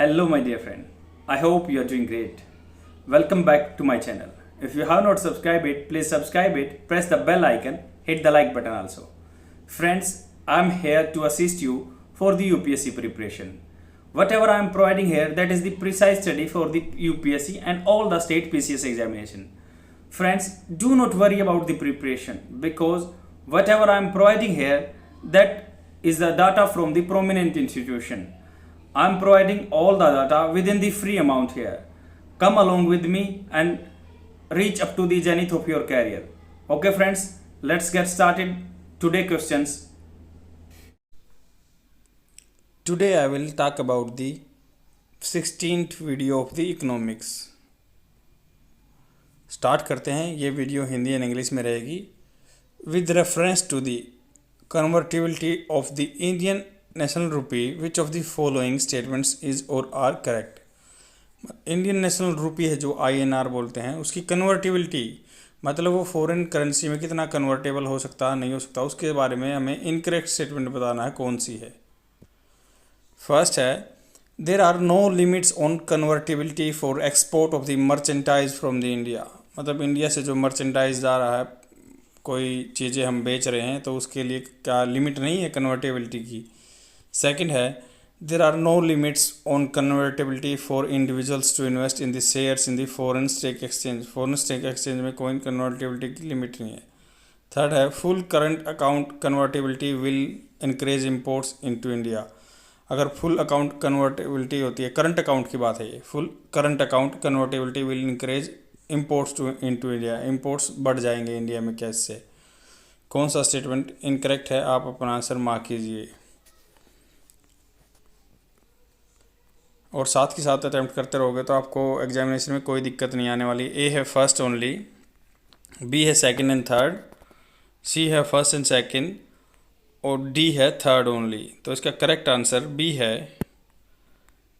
Hello, my dear friend. I hope you are doing great. Welcome back to my channel. If you have not subscribed it, please subscribe it, press the bell icon, hit the like button also. Friends, I am here to assist you for the UPSC preparation. Whatever I am providing here, that is the precise study for the UPSC and all the state PCS examination. Friends, do not worry about the preparation because whatever I am providing here, that is the data from the prominent institution. I am providing all the data within the free amount here. Come along with me and reach up to the zenith of your career. Okay friends, let's get started. Today questions. Today I will talk about the 16th video of the economics. Start करते हैं. ये video Hindi and English में रहेगी. With reference to the convertibility of the Indian national rupee which of the following statements is और are correct. Indian national rupee है जो INR बोलते हैं, उसकी कन्वर्टिबिलिटी मतलब वो फॉरेन करेंसी में कितना कन्वर्टेबल हो सकता है नहीं हो सकता, उसके बारे में हमें इनकरेक्ट स्टेटमेंट बताना है कौन सी है. फर्स्ट है there are no limits on convertibility for export of the merchandise from the India. मतलब इंडिया से जो मर्चेंटाइज जा रहा है, कोई चीज़ें हम बेच रहे हैं तो उसके लिए क्या लिमिट नहीं है कन्वर्टेबिलिटी की. सेकंड है there are no limits on convertibility for individuals to invest in the shares in the foreign stock exchange. Foreign stock exchange में कोई कन्वर्टेबिलिटी की लिमिट नहीं है. थर्ड है full current account convertibility will increase imports into India. अगर full account convertibility होती है, current account की बात है ये, full current account convertibility will increase imports to into India. Imports बढ़ जाएंगे इंडिया में कैश से. कौन सा स्टेटमेंट इनकरेक्ट है, आप अपना आंसर मार्क कीजिए और साथ के साथ अटैम्प्ट करते रहोगे तो आपको एग्जामिनेशन में कोई दिक्कत नहीं आने वाली. ए है फर्स्ट ओनली, बी है सेकंड एंड थर्ड, सी है फर्स्ट एंड सेकंड और डी है थर्ड ओनली. तो इसका करेक्ट आंसर बी है.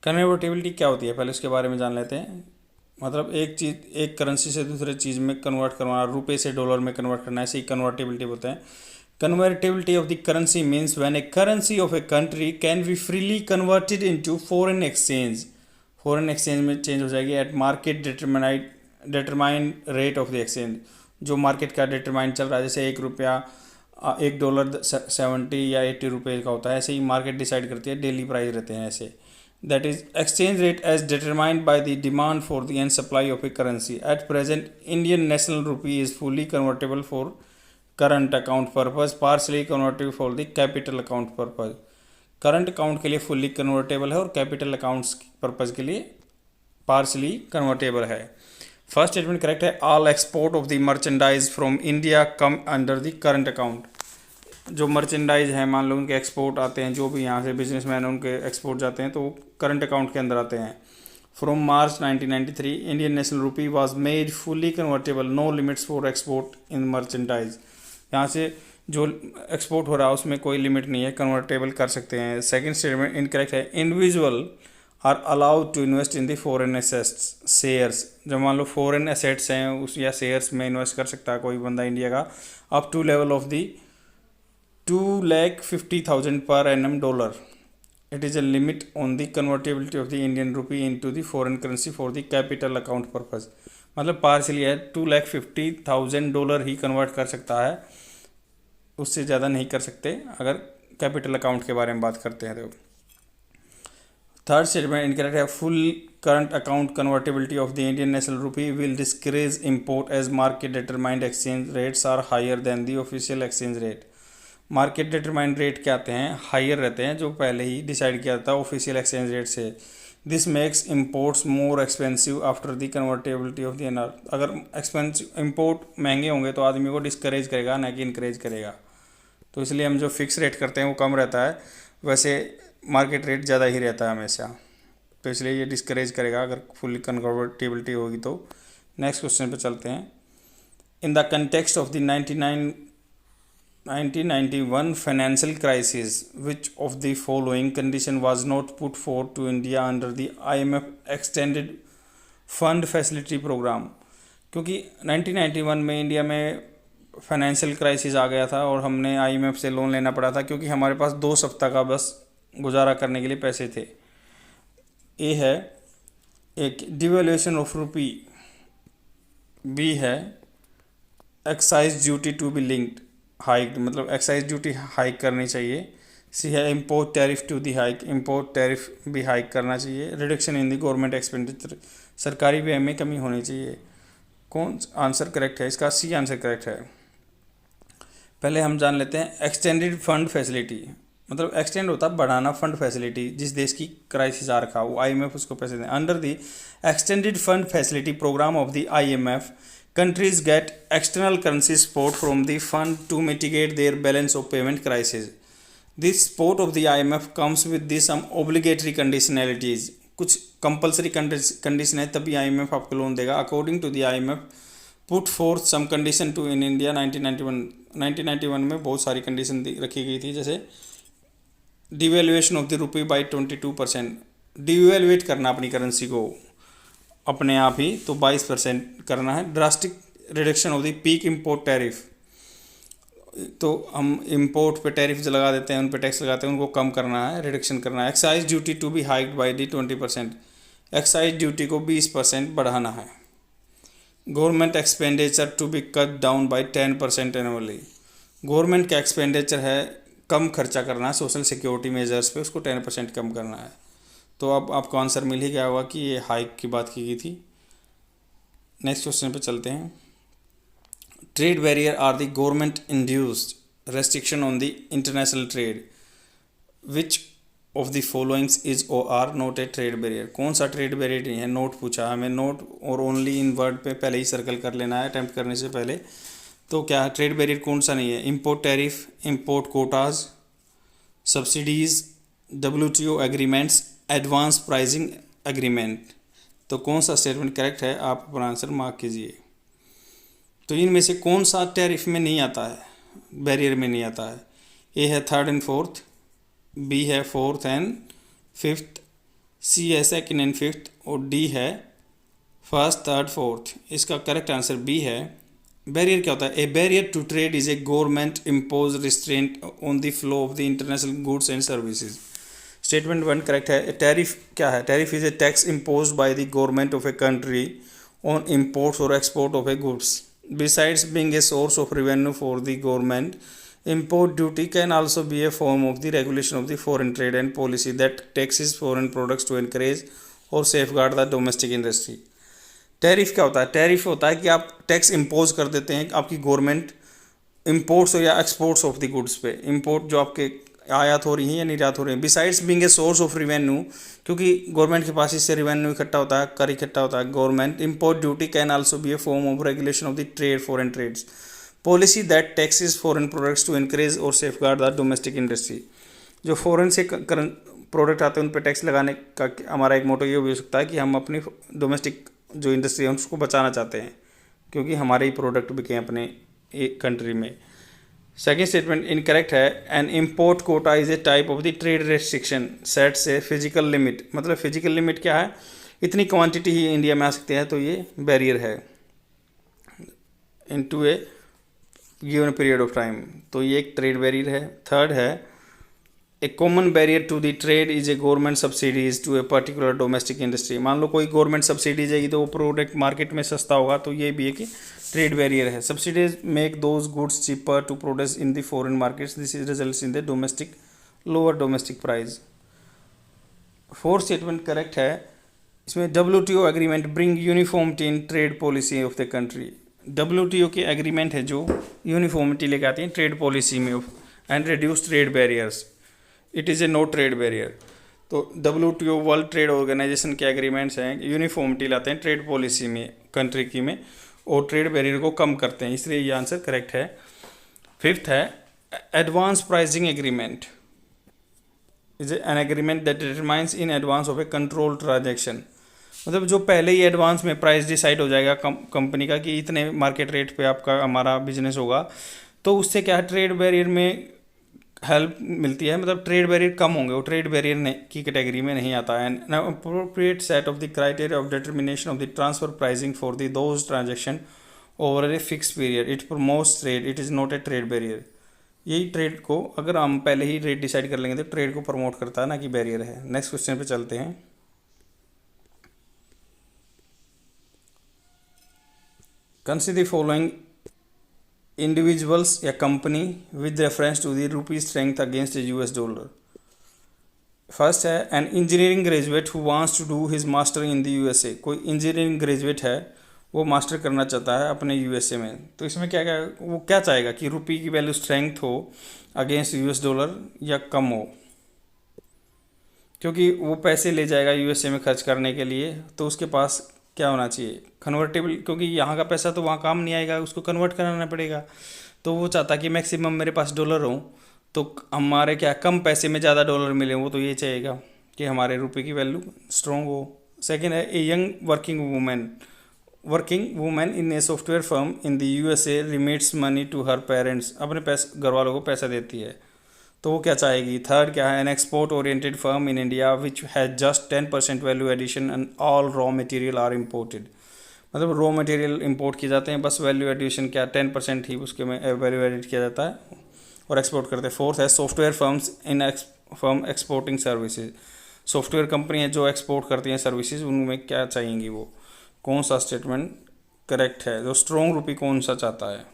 कन्वर्टिबिलिटी क्या होती है पहले उसके बारे में जान लेते हैं. मतलब एक चीज़, एक करेंसी से दूसरे चीज़ में कन्वर्ट करवाना, रुपये से डॉलर में कन्वर्ट करना, ऐसे ही कन्वर्टिबिलिटी बोलते हैं. Convertibility of the currency means when a currency of a country can be freely converted into foreign exchange. Foreign exchange में चेंज हो जाएगी at market determined rate of the exchange. जो market का determine चल रहा है, जैसे $1 70 या 80 रुपये का होता है, ऐसे ही मार्केट डिसाइड करती है, डेली प्राइस रहते हैं ऐसे. That is exchange rate as determined by the demand for the and supply of a currency. At present, Indian national rupee is fully convertible for current account purpose, partially convertible for the capital account purpose. Current account के लिए fully convertible है और capital accounts purpose के लिए partially convertible है. First statement correct है. All export of the merchandise from India come under the current account. जो merchandise है, मान लो उनके एक्सपोर्ट आते हैं, जो भी यहाँ से बिजनेसमैन उनके एक्सपोर्ट जाते हैं तो वो करंट अकाउंट के अंदर आते हैं. From March 1993 Indian national rupee was made fully convertible, no limits for export in merchandise. यहाँ से जो एक्सपोर्ट हो रहा है उसमें कोई लिमिट नहीं है, कन्वर्टेबल कर सकते हैं. सेकंड स्टेटमेंट इनकरेक्ट है. Individual are allowed to invest in the foreign assets shares. जब मान लो फॉरेन एसेट्स हैं उस या शेयर्स में इन्वेस्ट कर सकता है कोई बंदा इंडिया का up to level of the 2,50,000 per annum dollar. It is a limit on the convertibility of the Indian rupee into the foreign currency for the capital account purpose. मतलब partially है, $2,50,000 ही convert कर सकता है, उससे ज़्यादा नहीं कर सकते अगर कैपिटल अकाउंट के बारे में बात करते हैं तो. थर्ड स्टेटमेंट इनकरेक्ट है. Full current account convertibility of the Indian national rupee will discourage import as market determined exchange rates are higher than the official exchange rate. Market determined rate क्या आते हैं, हायर रहते हैं, जो पहले ही decide किया था ऑफिशियल एक्सचेंज रेट से. This makes imports more expensive after the convertibility of the NR. अगर एक्सपेंसिव इम्पोर्ट महंगे होंगे तो आदमी को डिस्करेज करेगा ना कि इनकरेज करेगा. तो इसलिए हम जो फिक्स रेट करते हैं वो कम रहता है, वैसे मार्केट रेट ज़्यादा ही रहता है हमेशा, तो इसलिए ये डिस्करेज करेगा अगर फुल कन्वर्टेबिलिटी होगी तो. नेक्स्ट क्वेश्चन पे चलते हैं. In the context of the 1991 financial crisis, which of the following condition was not put forth to India under the IMF extended fund facility program? क्योंकि 1991 में इंडिया में फाइनेंशियल क्राइसिस आ गया था और हमने IMF से लोन लेना पड़ा था क्योंकि हमारे पास 2 सप्ताह का बस गुजारा करने के लिए पैसे थे. ए है एक डिवेल्यूशन ऑफ रुपी, बी है excise duty to be linked hike, मतलब एक्साइज ड्यूटी हाइक करनी चाहिए। सी है import tariff to the hike, import tariff भी हाइक करना चाहिए। Reduction in the government expenditure, सरकारी व्यय में कमी होनी चाहिए। कौन आंसर करेक्ट है इसका? सी आंसर करेक्ट है। पहले हम जान लेते हैं एक्सटेंडेड फंड फैसिलिटी, मतलब एक्सटेंड होता है बढ़ाना फंड फैसिलिटी, जिस देश की क्राइसिस आ रखा वो आईएमएफ उसको पैसे दें। Under the extended fund facility program of the IMF, countries get external currency support from the fund to mitigate their balance of payment crisis. This support of the IMF comes with the some obligatory conditionalities. कुछ compulsory condition है तभी IMF आपको loan देगा। According to the IMF put forth some condition to in India 1991 में बहुत सारी condition रखी गई थी, जैसे devaluation of the rupee by 22%, devaluate करना अपनी करेंसी को अपने आप ही, तो 22% करना है। Drastic reduction of the peak import tariff, तो हम इंपोर्ट पे टैरिफ लगा देते हैं, उन पे टैक्स लगाते हैं, उनको कम करना है, रिडक्शन करना है। Excise duty to be hiked by the 20%, excise duty को 20% बढ़ाना है। Government expenditure to be cut down by 10% annually, government का एक्सपेंडिचर है कम खर्चा करना है सोशल सिक्योरिटी मेजर्स पे, उसको 10% कम करना है। तो अब आपको आंसर मिल ही गया होगा कि ये हाइक की बात की गई थी। नेक्स्ट क्वेश्चन पे चलते हैं। Trade barrier are the government induced restriction on the international trade, which of the followings is or are not a trade barrier. कौन सा ट्रेड बैरियर नहीं है? नोट पूछा हमें, नोट और ओनली इन वर्ड पे पहले ही सर्कल कर लेना है अटैम्प्ट करने से पहले। तो क्या ट्रेड बैरियर कौन सा नहीं है? Import tariff, import Kota's, subsidies, WTO agreements, advance pricing agreement. तो कौन सा स्टेटमेंट करेक्ट है? आप अपना आंसर मार्क कीजिए। तो इनमें से कौन सा टैरिफ में नहीं आता है, बैरियर में नहीं आता है? ए है थर्ड एंड फोर्थ, बी है फोर्थ एंड फिफ्थ, सी है सेकंड एंड फिफ्थ, और डी है फर्स्ट थर्ड फोर्थ। इसका करेक्ट आंसर बी है। बैरियर क्या होता है? A barrier to trade is a government impose restraint on the flow of the international goods and services. Statement 1 correct है। Tariff क्या है? Tariff is a tax imposed by the government of a country on imports और export of A goods. Besides being a source of revenue for the government, import duty can also be a form of the regulation of the foreign trade and policy that taxes foreign products to encourage or safeguard the domestic industry. Tariff क्या होता है? Tariff होता है कि आप tax impose कर देते हैं आपकी गवर्नमेंट इम्पोर्ट्स या एक्सपोर्ट्स ऑफ द गुड्स पे। इम्पोर्ट जो आपके आयात हो रही हैं या निर्यात हो रही हैं। Besides being a source of revenue, क्योंकि गवर्नमेंट के पास इससे रिवेन्यू इकट्ठा होता है, कर इकट्ठा होता है government. Import duty can also be a form of regulation of the trade foreign trades policy that taxes foreign products to encourage और safeguard the domestic industry. जो फॉरेन से प्रोडक्ट आते हैं उन पर टैक्स लगाने का हमारा एक मोटो ये भी हो सकता है कि हम अपनी डोमेस्टिक जो इंडस्ट्री है उसको बचाना चाहते हैं, क्योंकि हमारे ही प्रोडक्ट बिके अपने एक कंट्री में। सेकेंड स्टेटमेंट इनकरेक्ट है। An import quota is a type of the trade restriction sets a physical limit. मतलब फिजिकल लिमिट क्या है? इतनी क्वांटिटी ही इंडिया में आ सकती है, तो ये बैरियर है into a given period of time, तो ये एक ट्रेड बैरियर है। थर्ड है a common barrier to the trade is a government subsidies to a particular domestic industry. मान लो कोई गवर्नमेंट सब्सिडी देगी तो वो प्रोडक्ट मार्केट में सस्ता होगा, तो ये भी एक ट्रेड बैरियर है। Subsidies make those goods cheaper to produce in the foreign markets, this is results in the domestic lower domestic price. Fourth statement correct है। इसमें WTO agreement bring uniformity in trade policy of the country. WTO के agreement है जो uniformity लेके आती हैं trade policy में and reduce trade barriers. It is a no trade barrier. तो WTO वर्ल्ड ट्रेड ऑर्गेनाइजेशन के एग्रीमेंट्स हैं, यूनिफॉर्मिटी लाते हैं ट्रेड पॉलिसी में कंट्री की में और ट्रेड बैरियर को कम करते हैं, इसलिए ये आंसर करेक्ट है। फिफ्थ है advance pricing agreement is an agreement that determines in advance of A control transaction. मतलब जो पहले ही एडवांस में प्राइस डिसाइड हो जाएगा कंपनी का कि इतने मार्केट रेट पे आपका हमारा बिजनेस होगा, तो उससे क्या है ट्रेड बैरियर में हेल्प मिलती है, मतलब ट्रेड बैरियर कम होंगे, वो ट्रेड बैरियर की कैटेगरी में नहीं आता है। An appropriate set of the criteria of determination of the transfer pricing for the those transaction over a fix period it promotes trade, it is not a trade barrier. यही trade को अगर हम पहले ही rate decide कर लेंगे तो trade को promote करता है, ना कि बैरियर है। नेक्स्ट क्वेश्चन पे चलते हैं। कंसिडर द फॉलोइंग इंडिविजुअल्स या company with reference to the rupee strength against the US dollar. First है an engineering graduate who wants to do his master in the USA. कोई engineering graduate है, वो master करना चाहता है अपने USA में। तो इसमें क्या क्या वो क्या चाहेगा कि रुपये की वैल्यू स्ट्रेंथ हो अगेंस्ट यूएस डॉलर या कम हो, क्योंकि वो पैसे ले जाएगा यूएसए में खर्च करने के लिए। तो उसके पास क्या होना चाहिए, कन्वर्टेबल, क्योंकि यहाँ का पैसा तो वहाँ काम नहीं आएगा, उसको कन्वर्ट कराना पड़ेगा। तो वो चाहता कि मैक्सिमम मेरे पास डॉलर हो, तो हमारे क्या कम पैसे में ज़्यादा डॉलर मिले। वो तो ये चाहेगा कि हमारे रुपए की वैल्यू स्ट्रॉन्ग हो। सेकेंड है a young working women in a software firm in the USA remits money to her parents. अपने पैसे घर वालों को पैसा देती है, तो वो क्या चाहेगी। थर्ड क्या है, an export oriented firm in India which has just 10% value addition and all raw material are imported. मतलब रॉ मटेरियल इंपोर्ट किए जाते हैं, बस वैल्यू एडिशन क्या 10% ही उसके में वैल्यू एडिट किया जाता है और एक्सपोर्ट करते हैं। फोर्थ है सॉफ्टवेयर फर्म्स इन firm exporting services. Software company है जो एक्सपोर्ट करती हैं सर्विसेज, उनमें क्या चाहेंगी वो। कौन सा स्टेटमेंट करेक्ट है, जो स्ट्रॉन्ग रुपी कौन सा चाहता है।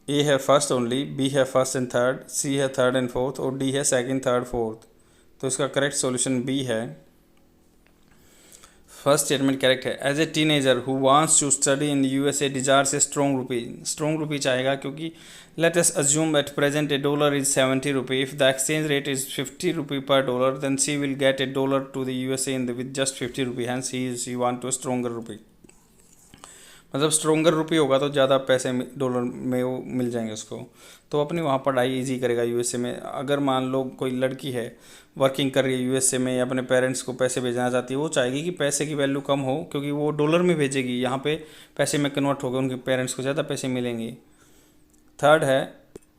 ए है फर्स्ट ओनली, बी है फर्स्ट एंड थर्ड, सी है थर्ड एंड फोर्थ और डी है सेकंड थर्ड फोर्थ। तो इसका करेक्ट सॉल्यूशन बी है। फर्स्ट स्टेटमेंट करेक्ट है। As a teenager who wants to study in USA desires a strong rupee. Strong rupee चाहेगा क्योंकि let us assume at present a dollar is 70 rupee. If the exchange rate is 50 rupee per dollar then she will get a dollar to the USA in with just 50 rupee. Hence she want to stronger rupee. मतलब stronger रुपी होगा तो ज़्यादा पैसे dollar में वो मिल जाएंगे उसको, तो अपनी वहाँ पढ़ाई इजी करेगा यूएसए में। अगर मान लो कोई लड़की है वर्किंग कर रही है यूएसए में या अपने पेरेंट्स को पैसे भेजना चाहती है, वो चाहेगी कि पैसे की वैल्यू कम हो, क्योंकि वो डॉलर में भेजेगी, यहाँ पे पैसे में कन्वर्ट होकर उनके पेरेंट्स को ज़्यादा पैसे मिलेंगे। थर्ड है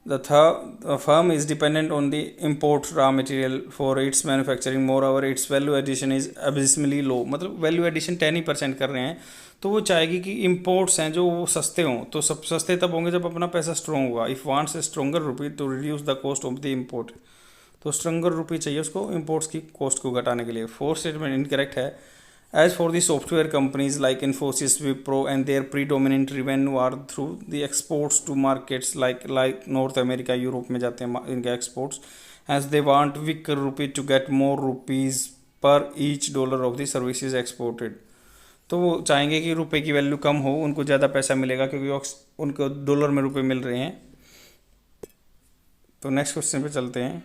the firm is dependent on the import raw material for its manufacturing, moreover its value addition is abysmally low. मतलब वैल्यू एडिशन 10% कर रहे हैं, तो वो चाहेगी कि इम्पोर्ट्स हैं जो वो सस्ते हों। तो सब सस्ते तब होंगे जब अपना पैसा स्ट्रॉन्ग होगा। If wants a stronger rupee to reduce the cost of the import. तो स्ट्रॉन्गर रुपी चाहिए उसको इम्पोर्ट्स की कॉस्ट को घटाने के लिए। फोर्थ स्टेटमेंट इनकरेक्ट है। As for the software companies like Infosys, Wipro and their predominant revenue are through the exports to markets like North America, Europe में जाते हैं इनके exports. As they want weaker rupee to get more rupees per each dollar of the services exported. तो वो चाहेंगे कि रुपए की वैल्यू कम हो, उनको ज़्यादा पैसा मिलेगा क्योंकि उनको डॉलर में रुपए मिल रहे हैं। तो नेक्स्ट क्वेश्चन पे चलते हैं।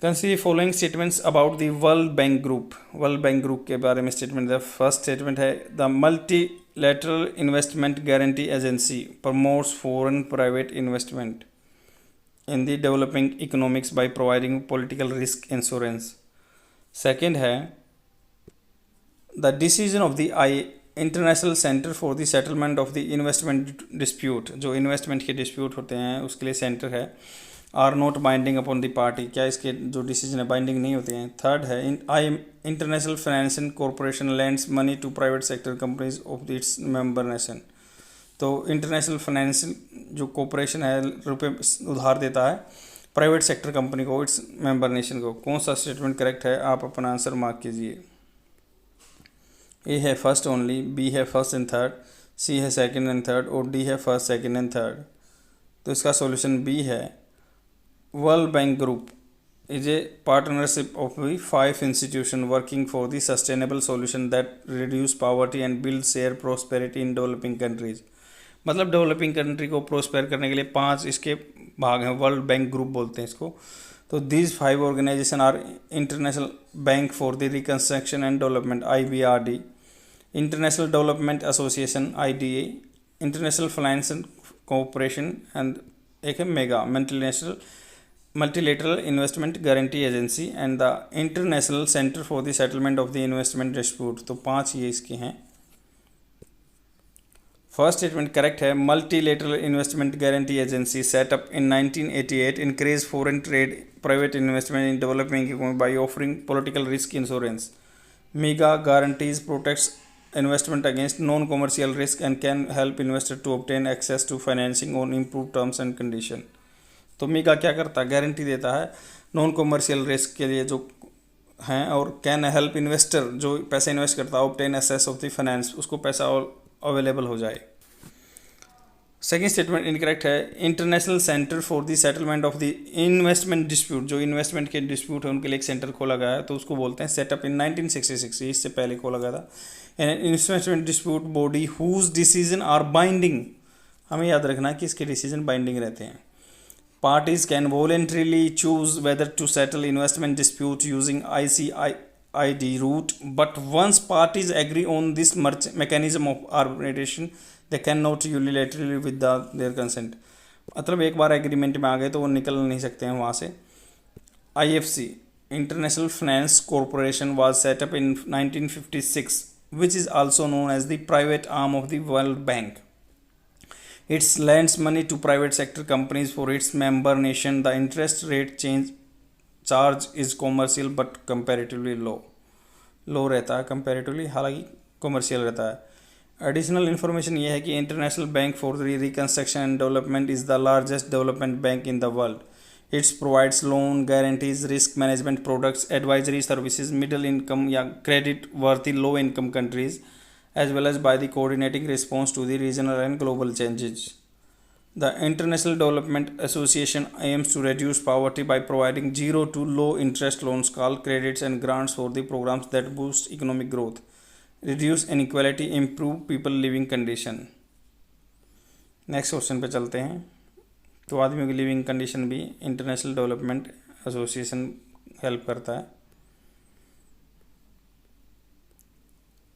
Consider following statements about the World Bank group. World Bank group के बारे में स्टेटमेंट है। फर्स्ट स्टेटमेंट है the Multilateral Investment guarantee Agency promotes foreign private investment in the developing economics by providing political risk insurance. Second है the decision of the International Centre for the Settlement of the Investment Dispute. जो investment के dispute होते हैं उसके लिए centre है। Are not binding upon the party, क्या इसके जो डिसीजन है बाइंडिंग नहीं होते हैं। थर्ड है International Financial Corporation lends money to private sector companies of its member nation. तो इंटरनेशनल फाइनेंशियल जो कॉरपोरेशन है रुपये उधार देता है प्राइवेट सेक्टर कंपनी को, इट्स मेंबर नेशन को। कौन सा स्टेटमेंट करेक्ट है, आप अपना आंसर मार्क कीजिए। ए है फर्स्ट ओनली, बी है फर्स्ट एंड थर्ड, सी है सेकंड एंड थर्ड और डी है फर्स्ट सेकंड एंड थर्ड। तो इसका सॉल्यूशन बी है। World Bank group is a partnership of the 5 institutions working for the sustainable solution that reduce poverty and build share prosperity in developing countries। मतलब developing country को प्रोस्पेयर करने के लिए 5 इसके भाग हैं, वर्ल्ड बैंक ग्रुप बोलते हैं इसको। तो these 5 organization are International Bank for the Reconstruction and Development IBRD, International Development Association IDA, International Financial Cooperation and एक है MIGA Multilateral investment guarantee Agency and the International Centre for the Settlement of the Investment Dispute. तो 5 ये इसके हैं। First statement correct है। Multilateral investment guarantee agency set up in 1988 increase foreign trade private investment in developing economy by offering political risk insurance. Mega guarantees protects investment against non-commercial risk and can help investor to obtain access to financing on improved terms and condition। तो mega क्या करता है, guarantee देता है non commercial risk के लिए जो हैं, और कैन हेल्प इन्वेस्टर, जो पैसा इन्वेस्ट करता है, obtain access of the finance, उसको पैसा अवेलेबल हो जाए। सेकेंड स्टेटमेंट इनकरेक्ट है। International Centre for the Settlement of the Investment Dispute, जो इन्वेस्टमेंट के डिस्प्यूट है उनके लिए एक सेंटर खोला गया है, तो उसको बोलते हैं सेटअप इन 1966, इससे पहले खोला गया था। Investment dispute body whose decision are binding, हमें याद रखना है कि इसके डिसीजन बाइंडिंग रहते हैं। Parties can voluntarily choose whether to settle investment dispute using ICID route, but once parties agree on this mechanism of arbitration they can not unilaterally with their consent, मतलब एक बार एग्रीमेंट में आ गए तो वो निकल नहीं सकते हैं वहाँ से। IFC international finance corporation was set up in 1956 which is also known as the private arm of the World Bank. It lends money to private sector companies for its member nation. The interest rate charge is commercial but comparatively low. लो रहता है comparatively, हालांकि commercial रहता है। Additional information ये है कि international Bank for reconstruction and development is the largest development bank in the world. It provides loan guarantees, risk management products, advisory services, middle income या credit worthy low income countries, as well as by the coordinating response to the regional and global changes. The International Development Association aims to reduce poverty by providing zero to low interest loans called credits and grants for the programs that boost economic growth, reduce inequality, improve people living condition. Next question पे चलते हैं। तो आदमियों की living condition भी International Development Association help करता है।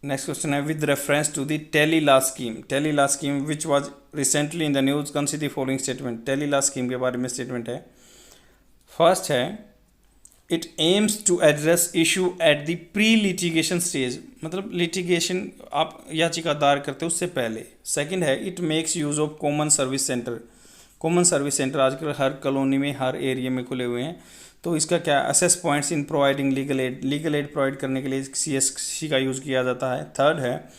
Next question is with reference to the tele law scheme, tele law scheme which was recently in the news consider the following statement. Tele law scheme के बारे में statement है। First है it aims to address issue at the pre litigation stage, मतलब litigation आप याचिका करते हो उससे पहले। सेकंड है it makes use of common service centre, common service centre आजकल हर कॉलोनी में हर एरिया में खुले हुए हैं, तो इसका क्या assess points in providing legal aid, legal aid provide करने के लिए CSC का यूज़ किया जाता है। थर्ड है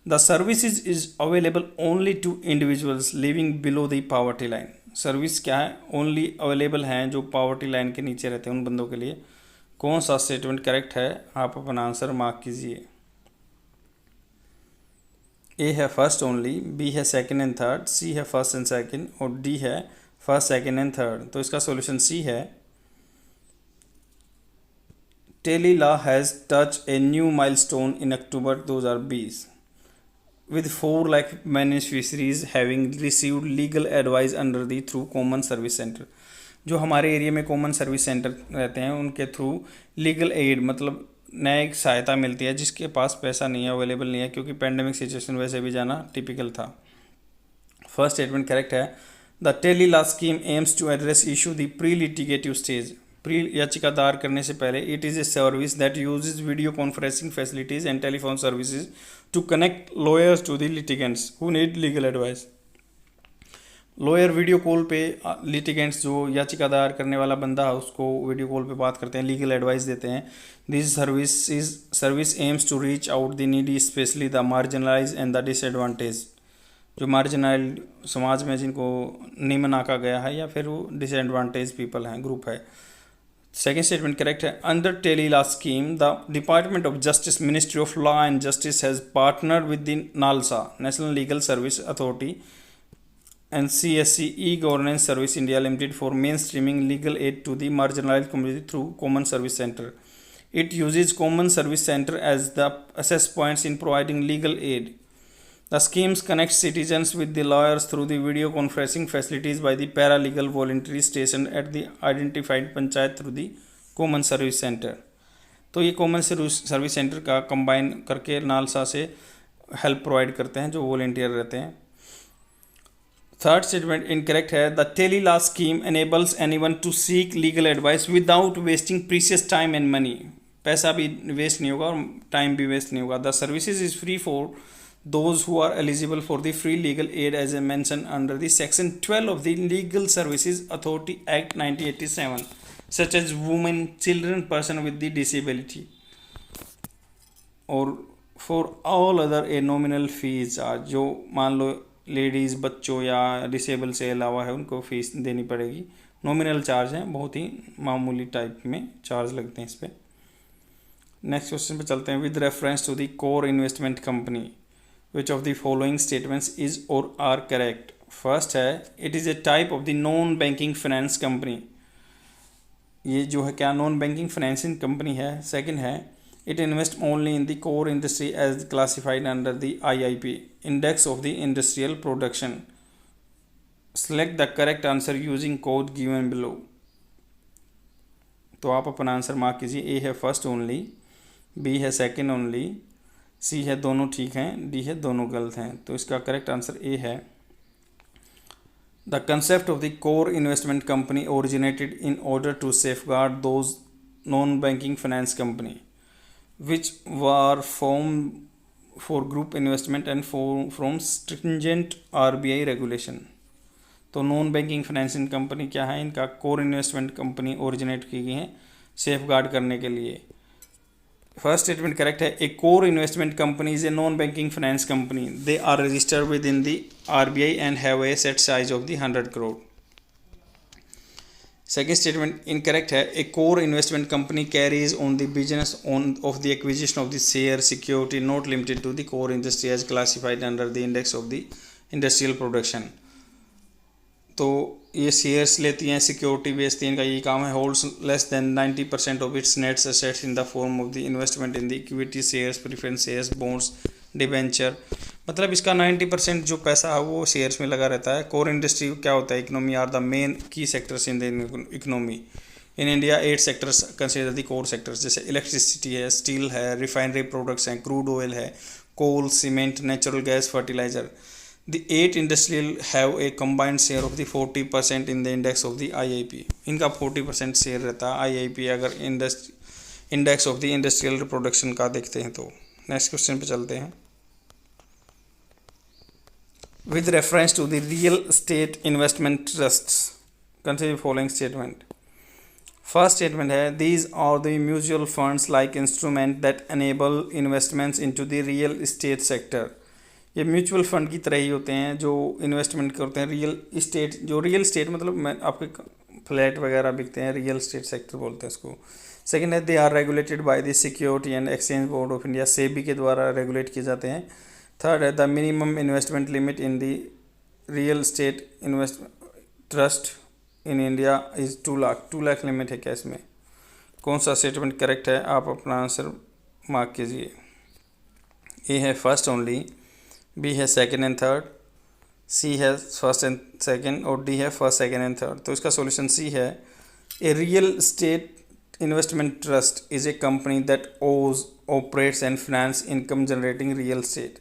the services is available only to individuals living below the poverty line, service क्या है ओनली अवेलेबल हैं जो पॉवर्टी लाइन के नीचे रहते हैं उन बंदों के लिए। कौन सा स्टेटमेंट करेक्ट है, आप अपना आंसर मार्क कीजिए। ए है फर्स्ट ओनली, बी है सेकंड एंड थर्ड, सी है फर्स्ट एंड सेकंड और डी है फर्स्ट सेकंड एंड थर्ड। तो इसका सॉल्यूशन सी है। Tele law has touch a new milestone in October 2020 with 4 lakh beneficiaries having received legal advice under the through common service centre. जो हमारे area में common service centre रहते हैं उनके through legal aid मतलब नए सहायता मिलती है जिसके पास पैसा नहीं है, अवेलेबल नहीं है, क्योंकि पेंडेमिक सिचुएशन वैसे भी जाना टिपिकल था। फर्स्ट स्टेटमेट करेक्ट है। The tele law scheme aims to address issue the pre litigative stage, pre याचिका दायर करने से पहले। It is a service that uses video conferencing facilities and telephone services to connect lawyers to the litigants who need legal advice. Lawyer video call पे litigants जो याचिका दायर करने वाला बंदा है उसको वीडियो कॉल पे बात करते हैं, लीगल एडवाइस देते हैं। This service aims to reach out the needy specially the marginalize and the disadvantage, जो मार्जिनल समाज में जिनको निम्न आंका गया है या फिर वो डिसएडवांटेज पीपल हैं, ग्रुप है। सेकेंड स्टेटमेंट करेक्ट है। Under tele law scheme the Department of Justice Ministry of Law and Justice has partnered with the NALSA National Legal Service Authority and CSC e-governance service India Limited for mainstreaming legal aid to the marginalized community through common service center. It uses common service center as the access points in providing legal aid. The schemes connect citizens with the lawyers through the video conferencing facilities by the paralegal voluntary station at the identified panchayat through the common service center. तो ये common service centre का combine करके NALSA से help provide करते हैं जो volunteer रहते हैं। थर्ड स्टेटमेंट इनकरेक्ट है। The tele law scheme enables anyone to seek legal advice without wasting precious time and money, पैसा भी वेस्ट नहीं होगा और टाइम भी वेस्ट नहीं होगा। The services is free for those who are eligible for the free legal aid as a mention under the section 12 of the Legal Services Authority Act 1987 such as women, children, person with the disability और for all other a nominal fee charge, जो मान लो ladies, बच्चों या disable से अलावा है उनको fees देनी पड़ेगी। नॉमिनल चार्ज हैं, बहुत ही मामूली टाइप में चार्ज लगते हैं इस पर। नेक्स्ट क्वेश्चन पे चलते हैं. With reference to the core investment company which of the following statements is और आर करेक्ट. फर्स्ट है it is a type of the non banking finance company. ये जो है क्या नॉन बैंकिंग फाइनेंसिंग कंपनी है. सेकंड है it invest only in the core industry as classified under the IIP index of the industrial production. Select the correct answer using code given below. तो आप अपना answer mark कीजिए. A है first only, B है second only, C है दोनों ठीक हैं, डी है दोनों गलत हैं. तो इसका करेक्ट आंसर ए है. The concept of the core investment company originated in order to safeguard those non banking finance company which were form for group investment and from stringent RBI regulation. तो non banking financing company क्या है, इनका core investment company originate की गई है safe guard करने के लिए. फर्स्ट स्टेटमेंट करेक्ट है. A core investment company is a non banking finance company. They are registered with in the RBI and have a set size of the 100 crore. Second statement incorrect है. A core investment company carries on the business on of the acquisition of the share security not limited to the core industry as classified under the index of the industrial production. तो ये shares लेती हैं, security बेचती हैं, इनका ये काम है. Holds less than 90% of its nets assets in the form of the investment in the equity shares, preference shares, bonds, debenture. मतलब इसका 90% जो पैसा है वो शेयर्स में लगा रहता है. कोर इंडस्ट्री क्या होता है, economy are the main key sectors in the economy. In India 8 sectors consider the core sectors, जैसे इलेक्ट्रिसिटी है, स्टील है, रिफाइनरी प्रोडक्ट्स हैं, क्रूड ऑयल है, coal, cement, natural gas, fertiliser. The 8 industrial have a combined share of the 40% in the index of the IIP. इनका 40% share रहता है IIP अगर index of the industrial production का देखते हैं तो. नेक्स्ट क्वेश्चन पे चलते हैं. With reference to the real estate investment trusts consider following statement. First statement है these are the mutual funds like instrument that enable investments into the real estate sector. ये mutual fund की तरह ही होते हैं जो इन्वेस्टमेंट करते हैं रियल इस्टेट. जो रियल इस्टेट मतलब मैं आपके फ्लैट वगैरह बिकते हैं, रियल इस्टेट सेक्टर बोलते हैं इसको. सेकंड है they are regulated by the Security and Exchange Board of India, SEBI के द्वारा रेगुलेट किए जाते हैं. थर्ड है the minimum investment limit in the real estate investment trust in India is 2 lakh. 2 lakh limit है क्या इसमें. कौन सा स्टेटमेंट करेक्ट है, आप अपना आंसर मार्क कीजिए. ए है फर्स्ट ओनली, बी है सेकेंड एंड थर्ड, सी है फर्स्ट एंड सेकेंड और डी है फर्स्ट सेकेंड एंड थर्ड. तो इसका सॉल्यूशन सी है. A real estate investment trust is a company that owns operates and finance income generating real estate.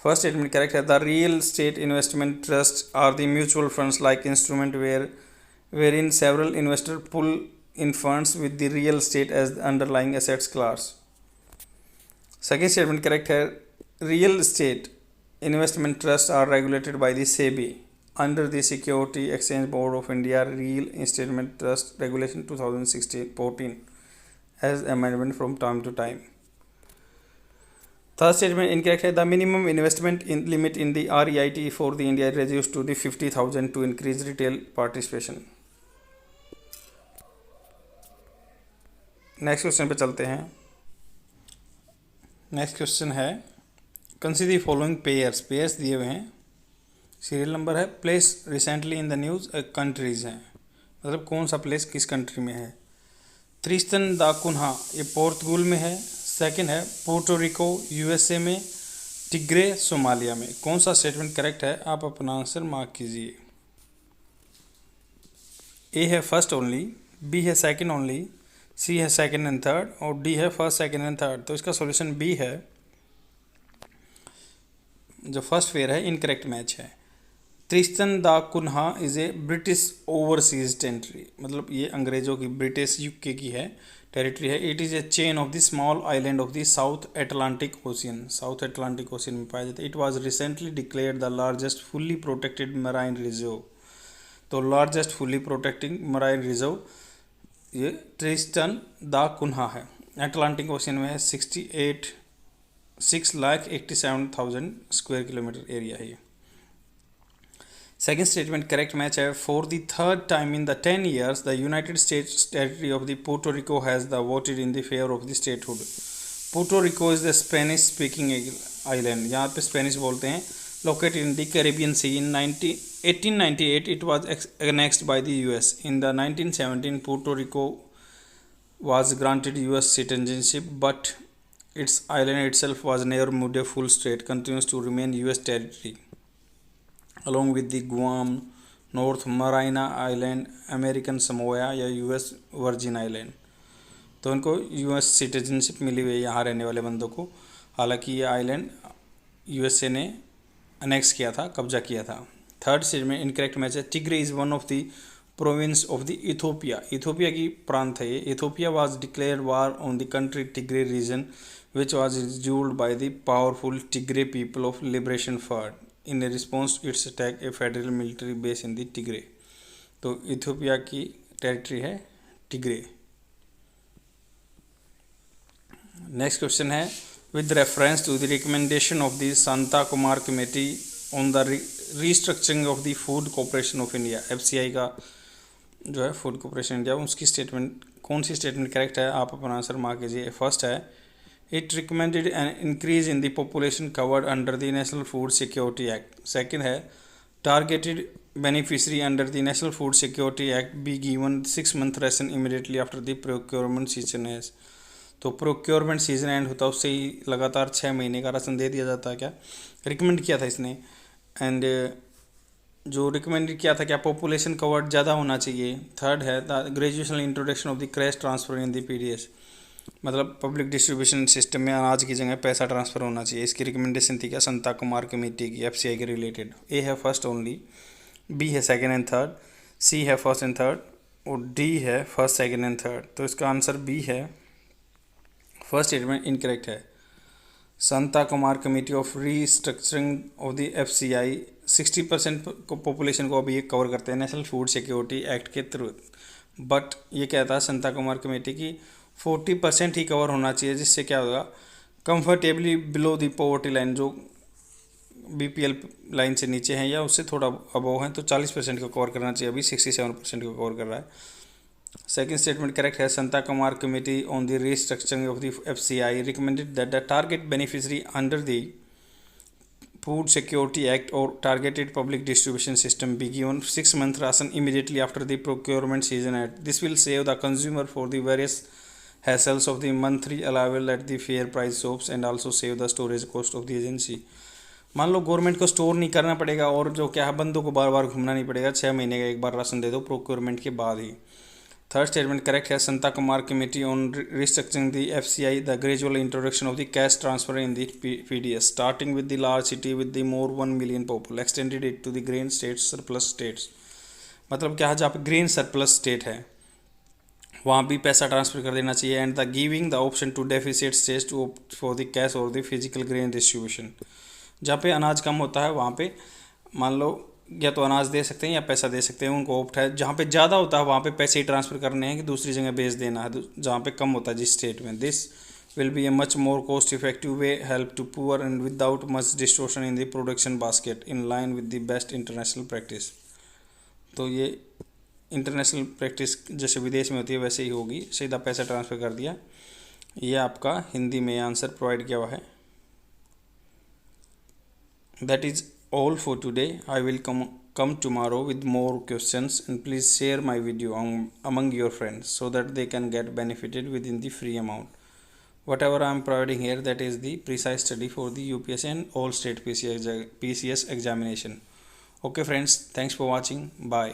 First statement correct है. The real estate investment trust are the mutual funds like instrument wherein several investor pool in funds with the real state as the underlying assets class. Second statement correct है. Real estate investment trusts are regulated by the SEBI under the Security Exchange Board of India Real Estate Trust Regulation 2016-14 as amendment from time to time. Third statement incorrect है. The minimum investment limit in the REIT for the India reduced to the 50,000 to increase retail participation. Next question पे चलते हैं. Next question है consider following pairs दिए हुए हैं. Serial number है. Place recently in the news countries हैं, मतलब कौन सा प्लेस किस कंट्री में है. त्रिस्तन दा कुन्हा ये पोर्तुगल में है. सेकंड है पोर्टोरिको USA में. टिग्रे सोमालिया में. कौन सा स्टेटमेंट करेक्ट है, आप अपना आंसर मार्क कीजिए. ए है फर्स्ट ओनली, बी है सेकंड ओनली, सी है सेकंड एंड थर्ड और डी है फर्स्ट सेकंड एंड थर्ड. तो इसका सॉल्यूशन बी है. जो फर्स्ट फेयर है इनकरेक्ट मैच है. Tristan da Cunha is a British overseas territory, मतलब ये अंग्रेज़ों की ब्रिटिश UK की है टेरिटरी है. It is a chain of the small island of the South Atlantic Ocean. South Atlantic Ocean में पाया जाता है. It was recently declared the largest fully protected marine reserve. तो largest fully protecting marine reserve ये Tristan da Cunha है. Atlantic Ocean में है. 6,87,000 square kilometre area है ये. सेकेंड स्टेटमेंट करेक्ट मैच है. For the third time in the 10 years the United States territory of the Puerto Rico has the voted in the favour of the statehood. Puerto Rico is the Spanish speaking island, यहाँ पे Spanish बोलते हैं, located in the Caribbean Sea. In 1898 it was annexed by the US. In the 1917 Puerto Rico was granted US citizenship, but its island itself was never made a full state, continues to remain US territory along with the Guam, North Mariana Island, American Samoa या US virgin island. तो इनको US citizenship मिली हुई है यहाँ रहने वाले बंदों को, हालांकि ये आइलैंड USA ने अनेक्स किया था, कब्जा किया था। थर्ड स्टेज में इनकरेक्ट मैच है, Tigray is one of the province of the Ethiopia, Ethiopia की प्रांत है ये। Ethiopia was declared war on the country Tigray reason which was ruled by the powerful Tigray people of liberation front in response it's attack A federal military base in the Tigray. तो Ethiopia की territory है Tigray. Next question है, with reference to the recommendation of the Santa Kumar Committee on the restructuring of the Food Corporation of India, FCI का जो है Food Corporation India, उसकी statement कौन सी स्टेटमेंट करेक्ट है, आप अपना आंसर मार्क कीजिए। फर्स्ट है, it recommended an increase in the population covered under the National Food security Act. Second है, targeted beneficiary under the National Food security Act be given 6 month ration immediately after the procurement season है। तो procurement season and होता है उससे ही लगातार 6 महीने का ration दे दिया जाता है। क्या रिकमेंड किया था इसने, एंड जो रिकमेंड किया था क्या, पॉपुलेशन कवर्ड ज़्यादा होना चाहिए। थर्ड है, the graduation introduction of the cash transfer in the PDS, मतलब पब्लिक डिस्ट्रीब्यूशन सिस्टम में अनाज की जगह पैसा ट्रांसफ़र होना चाहिए। इसकी रिकमेंडेशन थी क्या, संता कुमार कमेटी की, FCI के रिलेटेड। ए है फर्स्ट ओनली, बी है सेकेंड एंड थर्ड, सी है फर्स्ट एंड थर्ड, और डी है फर्स्ट सेकेंड एंड थर्ड। तो इसका आंसर बी है। फर्स्ट स्टेटमेंट इनकरेक्ट है। Shanta Kumar committee of restructuring of the FCI 60% को पॉपुलेशन को अभी ये कवर करते हैं नेशनल फूड सिक्योरिटी एक्ट के थ्रू, बट ये कहता है संता कुमार कमेटी की 40% ही कवर होना चाहिए, जिससे क्या होगा, comfortably below the poverty line, जो BPL लाइन से नीचे हैं या उससे थोड़ा अबव हैं, तो 40% को कवर करना चाहिए, अभी 67% को कवर कर रहा है। सेकेंड स्टेटमेंट करेक्ट है। Shanta Kumar committee on the restructuring of the FCI recommended that the target beneficiary under the food security act और targeted public distribution system be given 6 month ration immediately after the procurement season at. This will save the consumer for the various hassles of the monthly arrival at the fair price shops and also save the storage cost of the agency। मान लो government को store नहीं करना पड़ेगा और जो क्या है, बंदों को बार बार घूमना नहीं पड़ेगा, 6 महीने का एक बार राशन दे दो प्रोक्योरमेंट के बाद ही। थर्ड स्टेटमेंट करेक्ट है। Shanta Kumar committee on restructuring the FCI the gradual introduction of the cash transfer in the PDS starting with the large city with the more 1 million population extended it to the grain states surplus states. मतलब क्या है, जहाँ पे grain surplus state है वहाँ भी पैसा transfer कर देना चाहिए। And the giving the option to deficit states to opt for the cash और द फिजिकल ग्रेन डिस्ट्रीब्यूशन। जहाँ पे अनाज कम होता है वहाँ पे मान लो या तो अनाज दे सकते हैं या पैसा दे सकते हैं, उनको ऑप्ट है। जहाँ पे ज़्यादा होता है वहाँ पे पैसे ही ट्रांसफ़र करने हैं कि दूसरी जगह भेज देना है जहाँ पे कम होता है जिस स्टेट में। This will be a much more cost effective way help to poor and without much distortion in the production basket in line with the best international practice. तो ये इंटरनेशनल प्रैक्टिस जैसे विदेश में होती है वैसे ही होगी, सीधा पैसा ट्रांसफ़र कर दिया। ये आपका हिंदी में आंसर प्रोवाइड किया हुआ है। That is all for today. I will come tomorrow with more questions, and please share my video among your friends so that they can get benefited within the free amount. Whatever I am providing here, that is the precise study for the UPSC and all state PCS examination. Okay friends, thanks for watching. Bye.